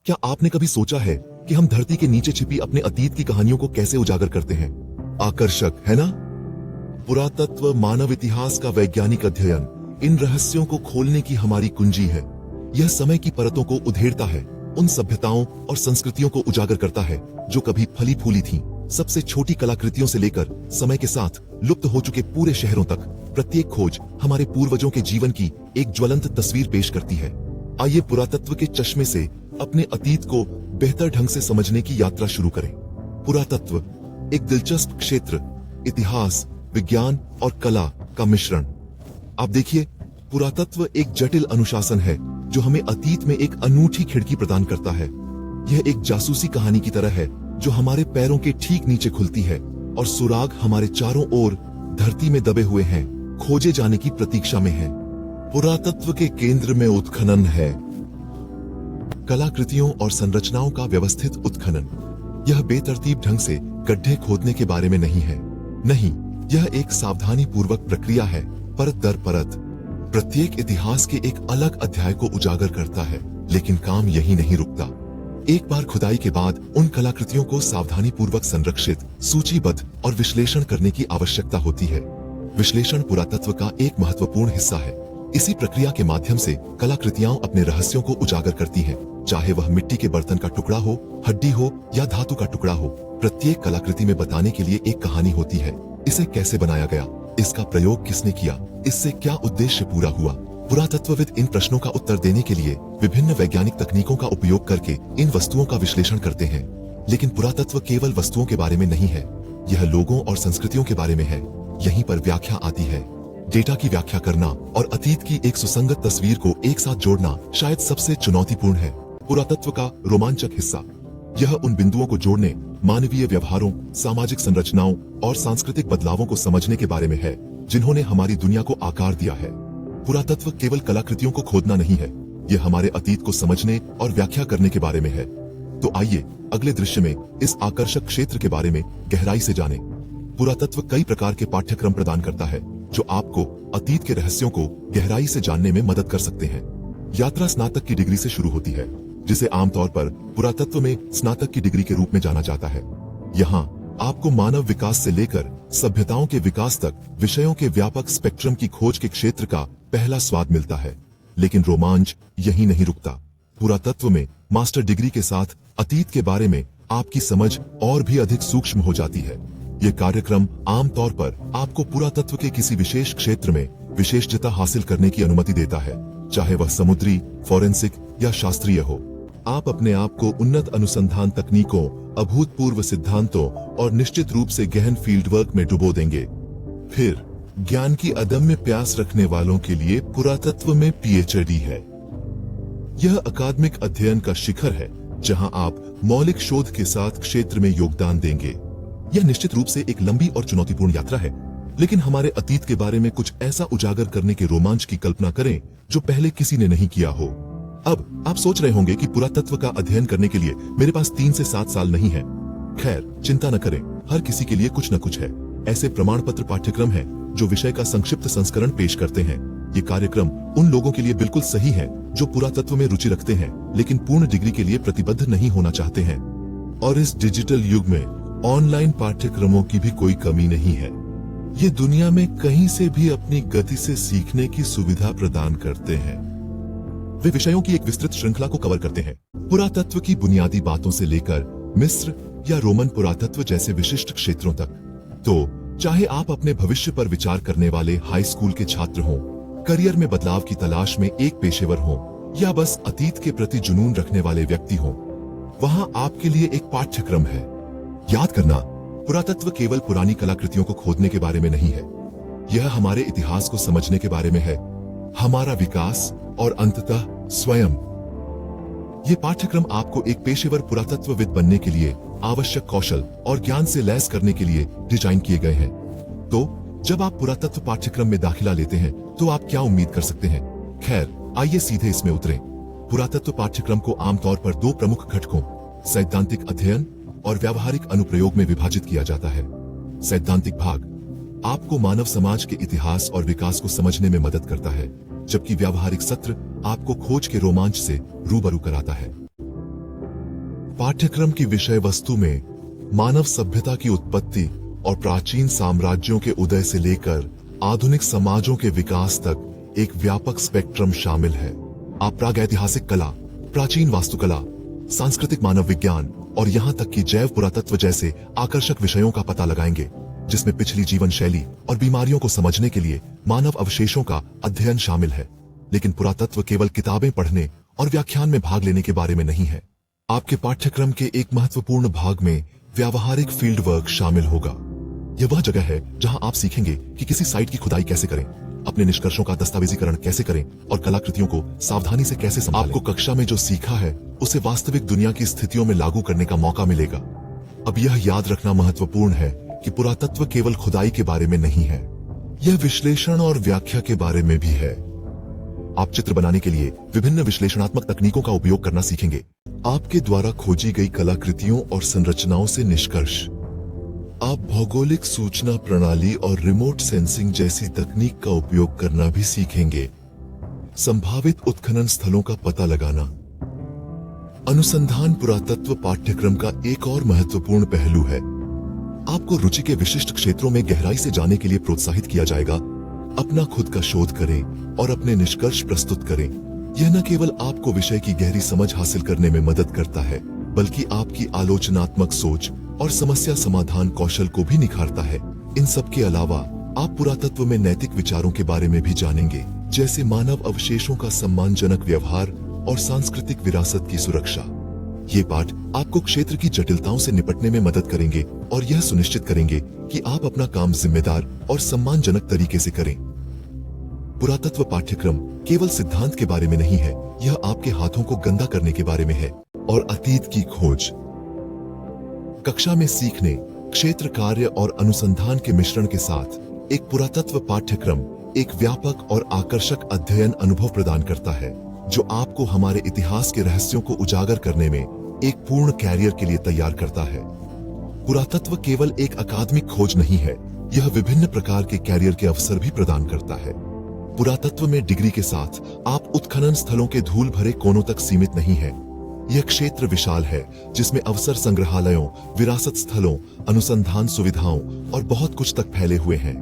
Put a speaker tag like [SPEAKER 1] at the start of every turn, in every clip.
[SPEAKER 1] क्या आपने कभी सोचा है कि हम धरती के नीचे छिपी अपने अतीत की कहानियों को कैसे उजागर करते हैं? आकर्षक है ना? पुरातत्व मानव इतिहास का वैज्ञानिक अध्ययन इन रहस्यों को खोलने की हमारी कुंजी है। यह समय की परतों को उधेड़ता है, उन सभ्यताओं और संस्कृतियों को उजागर करता है जो कभी फली फूली थीं। सबसे छोटी कलाकृतियों से लेकर समय के साथ लुप्त हो चुके पूरे शहरों तक, प्रत्येक खोज हमारे पूर्वजों के जीवन की एक ज्वलंत तस्वीर पेश करती है। आइए पुरातत्व के चश्मे से अपने अतीत को बेहतर ढंग से समझने की यात्रा शुरू करें। पुरातत्व एक दिलचस्प क्षेत्र, इतिहास, विज्ञान और कला का मिश्रण। आप देखिए, पुरातत्व एक जटिल अनुशासन है जो हमें अतीत में एक अनूठी खिड़की प्रदान करता है। यह एक जासूसी कहानी की तरह है जो हमारे पैरों के ठीक नीचे खुलती है और सुराग हमारे चारों ओर धरती में दबे हुए हैं, खोजे जाने की प्रतीक्षा में है। पुरातत्व के केंद्र में उत्खनन है, कलाकृतियों और संरचनाओं का व्यवस्थित उत्खनन। यह बेतरतीब ढंग से गड्ढे खोदने के बारे में नहीं है। नहीं, यह एक सावधानी पूर्वक प्रक्रिया है, परत दर परत। प्रत्येक इतिहास के एक अलग अध्याय को उजागर करता है, लेकिन काम यही नहीं रुकता। एक बार खुदाई के बाद उन कलाकृतियों को सावधानी पूर्वक संरक्षित, सूचीबद्ध और विश्लेषण करने की आवश्यकता होती है। विश्लेषण पुरातत्व का एक महत्वपूर्ण हिस्सा है। इसी प्रक्रिया के माध्यम से कलाकृतियां अपने रहस्यों को उजागर करती हैं, चाहे वह मिट्टी के बर्तन का टुकड़ा हो, हड्डी हो या धातु का टुकड़ा हो। प्रत्येक कलाकृति में बताने के लिए एक कहानी होती है। इसे कैसे बनाया गया, इसका प्रयोग किसने किया, इससे क्या उद्देश्य पूरा हुआ। पुरातत्वविद इन प्रश्नों का उत्तर देने के लिए विभिन्न वैज्ञानिक तकनीकों का उपयोग करके इन वस्तुओं का विश्लेषण करते हैं। लेकिन पुरातत्व केवल वस्तुओं के बारे में नहीं है, यह लोगों और संस्कृतियों के बारे में है। यहीं पर व्याख्या आती है। डेटा की व्याख्या करना और अतीत की एक सुसंगत तस्वीर को एक साथ जोड़ना शायद सबसे चुनौतीपूर्ण है। पुरातत्व का रोमांचक हिस्सा यह उन बिंदुओं को जोड़ने, मानवीय व्यवहारों, सामाजिक संरचनाओं और सांस्कृतिक बदलावों को समझने के बारे में है जिन्होंने हमारी दुनिया को आकार दिया है। पुरातत्व केवल कलाकृतियों को खोदना नहीं है, यह हमारे अतीत को समझने और व्याख्या करने के बारे में है। तो आइए अगले दृश्य में इस आकर्षक क्षेत्र के बारे में गहराई से जानें। पुरातत्व कई प्रकार के पाठ्यक्रम प्रदान करता है जो आपको अतीत के रहस्यों को गहराई से जानने में मदद कर सकते हैं। यात्रा स्नातक की डिग्री से शुरू होती है, जिसे आमतौर पर पुरातत्व में स्नातक की डिग्री के रूप में जाना जाता है। यहाँ आपको मानव विकास से लेकर सभ्यताओं के विकास तक विषयों के व्यापक स्पेक्ट्रम की खोज के क्षेत्र का पहला स्वाद मिलता है। लेकिन रोमांच यही नहीं रुकता। पुरातत्व में मास्टर डिग्री के साथ अतीत के बारे में आपकी समझ और भी अधिक सूक्ष्म हो जाती है। ये कार्यक्रम आमतौर पर आपको पुरातत्व के किसी विशेष क्षेत्र में विशेषज्ञता हासिल करने की अनुमति देता है, चाहे वह समुद्री, फोरेंसिक या शास्त्रीय हो। आप अपने आप को उन्नत अनुसंधान तकनीकों, अभूतपूर्व सिद्धांतों और निश्चित रूप से गहन फील्ड वर्क में डुबो देंगे। फिर ज्ञान की अदम्य प्यास रखने वालों के लिए पुरातत्व में पीएचडी है। यह अकादमिक अध्ययन का शिखर है जहां आप मौलिक शोध के साथ क्षेत्र में योगदान देंगे। यह निश्चित रूप से एक लंबी और चुनौतीपूर्ण यात्रा है, लेकिन हमारे अतीत के बारे में कुछ ऐसा उजागर करने के रोमांच की कल्पना करें जो पहले किसी ने नहीं किया हो। अब आप सोच रहे होंगे कि पुरातत्व का अध्ययन करने के लिए मेरे पास 3 से 7 साल नहीं है। खैर, चिंता न करें, हर किसी के लिए कुछ न कुछ है। ऐसे प्रमाण पत्र पाठ्यक्रम हैं जो विषय का संक्षिप्त संस्करण पेश करते हैं। ये कार्यक्रम उन लोगों के लिए बिल्कुल सही है जो पुरातत्व में रुचि रखते हैं लेकिन पूर्ण डिग्री के लिए प्रतिबद्ध नहीं होना चाहते हैं। और इस डिजिटल युग में ऑनलाइन पाठ्यक्रमों की भी कोई कमी नहीं है। ये दुनिया में कहीं से भी अपनी गति से सीखने की सुविधा प्रदान करते हैं। वे विषयों की एक विस्तृत श्रृंखला को कवर करते हैं, पुरातत्व की बुनियादी बातों से लेकर मिस्र या रोमन पुरातत्व जैसे विशिष्ट क्षेत्रों तक। तो चाहे आप अपने भविष्य पर विचार करने वाले हाई स्कूल के छात्र हों, करियर में बदलाव की तलाश में एक पेशेवर हों, या बस अतीत के प्रति जुनून रखने वाले व्यक्ति हों, वहां आपके लिए एक पाठ्यक्रम है। याद करना, पुरातत्व केवल पुरानी कलाकृतियों को खोदने के बारे में नहीं है। यह हमारे इतिहास को समझने के बारे में है, हमारा विकास और अंततः स्वयं। ये पाठ्यक्रम आपको एक पेशेवर पुरातत्वविद बनने के लिए आवश्यक कौशल और ज्ञान से लैस करने के लिए डिजाइन किए गए हैं। तो जब आप पुरातत्व पाठ्यक्रम में दाखिला लेते हैं तो आप क्या उम्मीद कर सकते हैं? खैर, आइए सीधे इसमें उतरें। पुरातत्व पाठ्यक्रम को आमतौर पर 2 प्रमुख घटकों, सैद्धांतिक अध्ययन और व्यावहारिक अनुप्रयोग में विभाजित किया जाता है। सैद्धांतिक भाग आपको मानव समाज के इतिहास और विकास को समझने में मदद करता है, जबकि व्यावहारिक सत्र आपको खोज के रोमांच से रूबरू कराता है। पाठ्यक्रम की विषय वस्तु में मानव सभ्यता की उत्पत्ति और प्राचीन साम्राज्यों के उदय से लेकर आधुनिक समाजों के विकास तक एक व्यापक स्पेक्ट्रम शामिल है। आप प्रागैतिहासिक कला, प्राचीन वास्तुकला, सांस्कृतिक मानव विज्ञान और यहाँ तक कि जैव पुरातत्व जैसे आकर्षक विषयों का पता लगाएंगे, जिसमें पिछली जीवन शैली और बीमारियों को समझने के लिए मानव अवशेषों का अध्ययन शामिल है। लेकिन पुरातत्व केवल किताबें पढ़ने और व्याख्यान में भाग लेने के बारे में नहीं है। आपके पाठ्यक्रम के एक महत्वपूर्ण भाग में व्यावहारिक फील्ड वर्क शामिल होगा। यह वह जगह है जहां आप सीखेंगे कि किसी साइट की खुदाई कैसे करें, अपने निष्कर्षों का दस्तावेजीकरण कैसे करें और कलाकृतियों को सावधानी से कैसे संभालें। आपको कक्षा में जो सीखा है उसे वास्तविक दुनिया की स्थितियों में लागू करने का मौका मिलेगा। अब यह याद रखना महत्वपूर्ण है कि पुरातत्व केवल खुदाई के बारे में नहीं है, यह विश्लेषण और व्याख्या के बारे में भी है। आप चित्र बनाने के लिए विभिन्न विश्लेषणात्मक तकनीकों का उपयोग करना सीखेंगे। आपके द्वारा खोजी गई कलाकृतियों और संरचनाओं से निष्कर्ष। आप भौगोलिक सूचना प्रणाली और रिमोट सेंसिंग जैसी तकनीक का उपयोग करना भी सीखेंगे। संभावित उत्खनन स्थलों का पता लगाना। अनुसंधान पुरातत्व पाठ्यक्रम का एक और महत्वपूर्ण पहलू है। आपको रुचि के विशिष्ट क्षेत्रों में गहराई से जाने के लिए प्रोत्साहित किया जाएगा। अपना खुद का शोध करें और अपने निष्कर्ष प्रस्तुत करें। यह न केवल आपको विषय की गहरी समझ हासिल करने में मदद करता है, बल्कि आपकी आलोचनात्मक सोच और समस्या समाधान कौशल को भी निखारता है। इन सब के अलावा आप पुरातत्व में नैतिक विचारों के बारे में भी जानेंगे, जैसे मानव अवशेषों का सम्मानजनक व्यवहार और सांस्कृतिक विरासत की सुरक्षा। ये पाठ आपको क्षेत्र की जटिलताओं से निपटने में मदद करेंगे और यह सुनिश्चित करेंगे कि आप अपना काम जिम्मेदार और सम्मानजनक तरीके से करें। पुरातत्व पाठ्यक्रम केवल सिद्धांत के बारे में नहीं है, यह आपके हाथों को गंदा करने के बारे में है और अतीत की खोज। कक्षा में सीखने, क्षेत्र कार्य और अनुसंधान के मिश्रण के साथ एक पुरातत्व पाठ्यक्रम एक व्यापक और आकर्षक अध्ययन अनुभव प्रदान करता है, जो आपको हमारे इतिहास के रहस्यों को उजागर करने में एक पूर्ण कैरियर के लिए तैयार करता है। पुरातत्व केवल एक अकादमिक खोज नहीं है, यह विभिन्न प्रकार के कैरियर के अवसर भी प्रदान करता है। पुरातत्व में डिग्री के साथ आप उत्खनन स्थलों के धूल भरे कोनों तक सीमित नहीं है। यह क्षेत्र विशाल है, जिसमें अवसर संग्रहालयों, विरासत स्थलों, अनुसंधान सुविधाओं और बहुत कुछ तक फैले हुए हैं।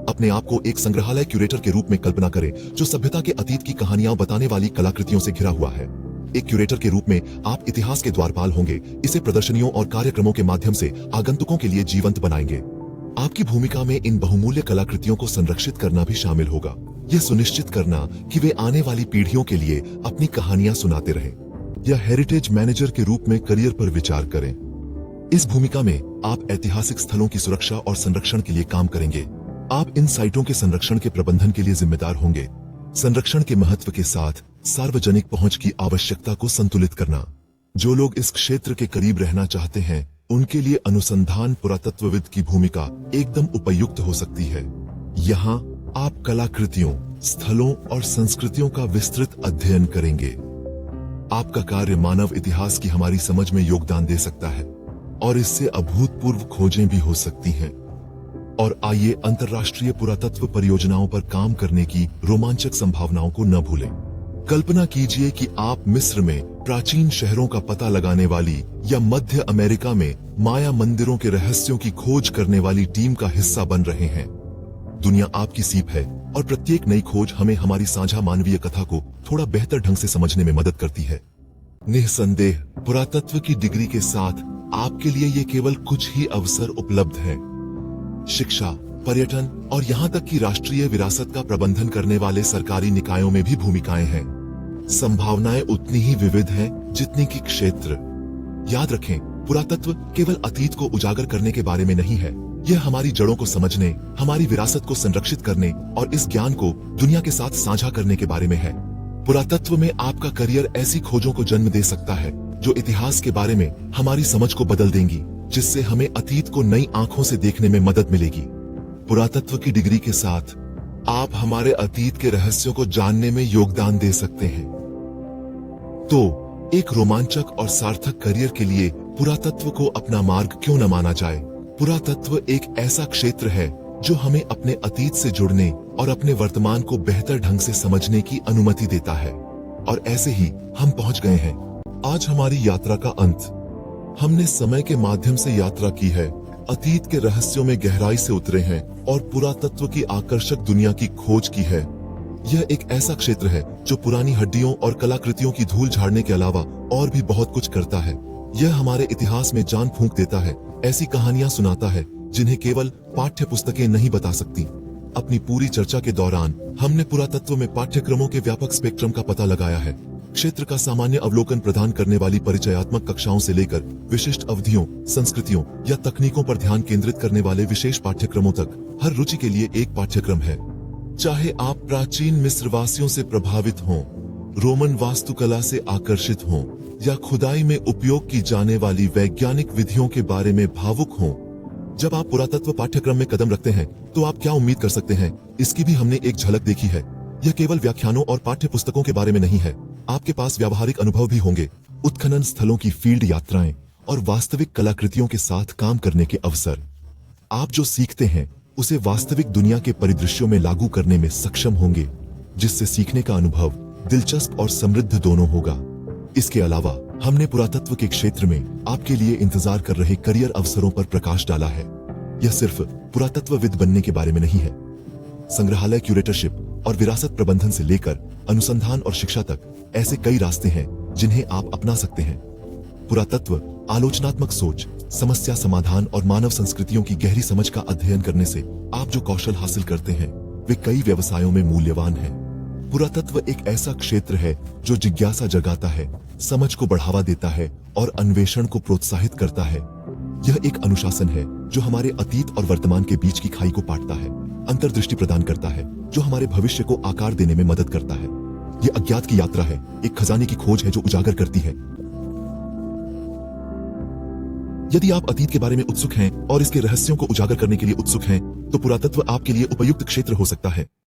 [SPEAKER 1] अपने आप को एक संग्रहालय क्यूरेटर के रूप में कल्पना करें, जो सभ्यता के अतीत की कहानियां बताने वाली कलाकृतियों से घिरा हुआ है। एक क्यूरेटर के रूप में आप इतिहास के द्वारपाल होंगे, इसे प्रदर्शनियों और कार्यक्रमों के माध्यम से आगंतुकों के लिए जीवंत बनाएंगे। आपकी भूमिका में इन बहुमूल्य कलाकृतियों को संरक्षित करना भी शामिल होगा। यह सुनिश्चित करना कि वे आने वाली पीढ़ियों के लिए अपनी कहानियां सुनाते रहें। या हेरिटेज मैनेजर के रूप में करियर पर विचार करें। इस भूमिका में आप ऐतिहासिक स्थलों की सुरक्षा और संरक्षण के लिए काम करेंगे। आप इन साइटों के संरक्षण के प्रबंधन के लिए जिम्मेदार होंगे। संरक्षण के महत्व के साथ सार्वजनिक पहुंच की आवश्यकता को संतुलित करना। जो लोग इस क्षेत्र के करीब रहना चाहते हैं, उनके लिए अनुसंधान पुरातत्वविद की भूमिका एकदम उपयुक्त हो सकती है। यहाँ आप कलाकृतियों, स्थलों और संस्कृतियों का विस्तृत अध्ययन करेंगे। आपका कार्य मानव इतिहास की हमारी समझ में योगदान दे सकता है और इससे अभूतपूर्व खोजें भी हो सकती हैं। और आइए अंतर्राष्ट्रीय पुरातत्व परियोजनाओं पर काम करने की रोमांचक संभावनाओं को न भूलें। कल्पना कीजिए कि आप मिस्र में प्राचीन शहरों का पता लगाने वाली या मध्य अमेरिका में माया मंदिरों के रहस्यों की खोज करने वाली टीम का हिस्सा बन रहे हैं। दुनिया आपकी सीप है और प्रत्येक नई खोज हमें हमारी साझा मानवीय कथा को थोड़ा बेहतर ढंग से समझने में मदद करती है। निस्संदेह पुरातत्व की डिग्री के साथ आपके लिए ये केवल कुछ ही अवसर उपलब्ध हैं। शिक्षा, पर्यटन और यहाँ तक कि राष्ट्रीय विरासत का प्रबंधन करने वाले सरकारी निकायों में भी भूमिकाएं हैं। संभावनाएं उतनी ही विविध हैं जितनी कि क्षेत्र। याद रखें, पुरातत्व केवल अतीत को उजागर करने के बारे में नहीं है, यह हमारी जड़ों को समझने, हमारी विरासत को संरक्षित करने और इस ज्ञान को दुनिया के साथ साझा करने के बारे में है। पुरातत्व में आपका करियर ऐसी खोजों को जन्म दे सकता है जो इतिहास के बारे में हमारी समझ को बदल देंगी, जिससे हमें अतीत को नई आंखों से देखने में मदद मिलेगी। पुरातत्व की डिग्री के साथ आप हमारे अतीत के रहस्यों को जानने में योगदान दे सकते हैं। तो एक रोमांचक और सार्थक करियर के लिए पुरातत्व को अपना मार्ग क्यों न माना जाए। पुरातत्व एक ऐसा क्षेत्र है जो हमें अपने अतीत से जुड़ने और अपने वर्तमान को बेहतर ढंग से समझने की अनुमति देता है। और ऐसे ही हम पहुंच गए हैं आज हमारी यात्रा का अंत। हमने समय के माध्यम से यात्रा की है, अतीत के रहस्यों में गहराई से उतरे हैं और पुरातत्व की आकर्षक दुनिया की खोज की है। यह एक ऐसा क्षेत्र है जो पुरानी हड्डियों और कलाकृतियों की धूल झाड़ने के अलावा और भी बहुत कुछ करता है। यह हमारे इतिहास में जान फूंक देता है, ऐसी कहानियां सुनाता है जिन्हें केवल पाठ्य पुस्तकें नहीं बता सकती। अपनी पूरी चर्चा के दौरान हमने पुरातत्व में पाठ्यक्रमों के व्यापक स्पेक्ट्रम का पता लगाया है। क्षेत्र का सामान्य अवलोकन प्रदान करने वाली परिचयात्मक कक्षाओं से लेकर विशिष्ट अवधियों, संस्कृतियों या तकनीकों पर ध्यान केंद्रित करने वाले विशेष पाठ्यक्रमों तक, हर रुचि के लिए एक पाठ्यक्रम है। चाहे आप प्राचीन मिस्रवासियों से प्रभावित हों, रोमन वास्तुकला से आकर्षित हों या खुदाई में उपयोग की जाने वाली वैज्ञानिक विधियों के बारे में भावुक हों, जब आप पुरातत्व पाठ्यक्रम में कदम रखते हैं तो आप क्या उम्मीद कर सकते हैं, इसकी भी हमने एक झलक देखी है। यह केवल व्याख्यानों और पाठ्य पुस्तकों के बारे में नहीं है, आपके पास व्यावहारिक अनुभव भी होंगे, उत्खनन स्थलों की फील्ड यात्राएं और वास्तविक कलाकृतियों के साथ काम करने के अवसर। आप जो सीखते हैं उसे वास्तविक दुनिया के परिदृश्यों में लागू करने में सक्षम होंगे, जिससे सीखने का अनुभव दिलचस्प और समृद्ध दोनों होगा। इसके अलावा हमने पुरातत्व के क्षेत्र में आपके लिए इंतजार कर रहे करियर अवसरों पर प्रकाश डाला है। यह सिर्फ पुरातत्वविद बनने के बारे में नहीं है। संग्रहालय क्यूरेटरशिप और विरासत प्रबंधन से लेकर अनुसंधान और शिक्षा तक ऐसे कई रास्ते हैं जिन्हें आप अपना सकते हैं। पुरातत्व आलोचनात्मक सोच, समस्या समाधान और मानव संस्कृतियों की गहरी समझ का अध्ययन करने से आप जो कौशल हासिल करते हैं वे कई व्यवसायों में मूल्यवान हैं। पुरातत्व एक ऐसा क्षेत्र है जो जिज्ञासा जगाता है, समझ को बढ़ावा देता है और अन्वेषण को प्रोत्साहित करता है। यह एक अनुशासन है जो हमारे अतीत और वर्तमान के बीच की खाई को पाटता है, अंतर्दृष्टि प्रदान करता है जो हमारे भविष्य को आकार देने में मदद करता है। यह अज्ञात की यात्रा है, एक खजाने की खोज है जो उजागर करती है। यदि आप अतीत के बारे में उत्सुक हैं और इसके रहस्यों को उजागर करने के लिए उत्सुक हैं, तो पुरातत्व आपके लिए उपयुक्त क्षेत्र हो सकता है।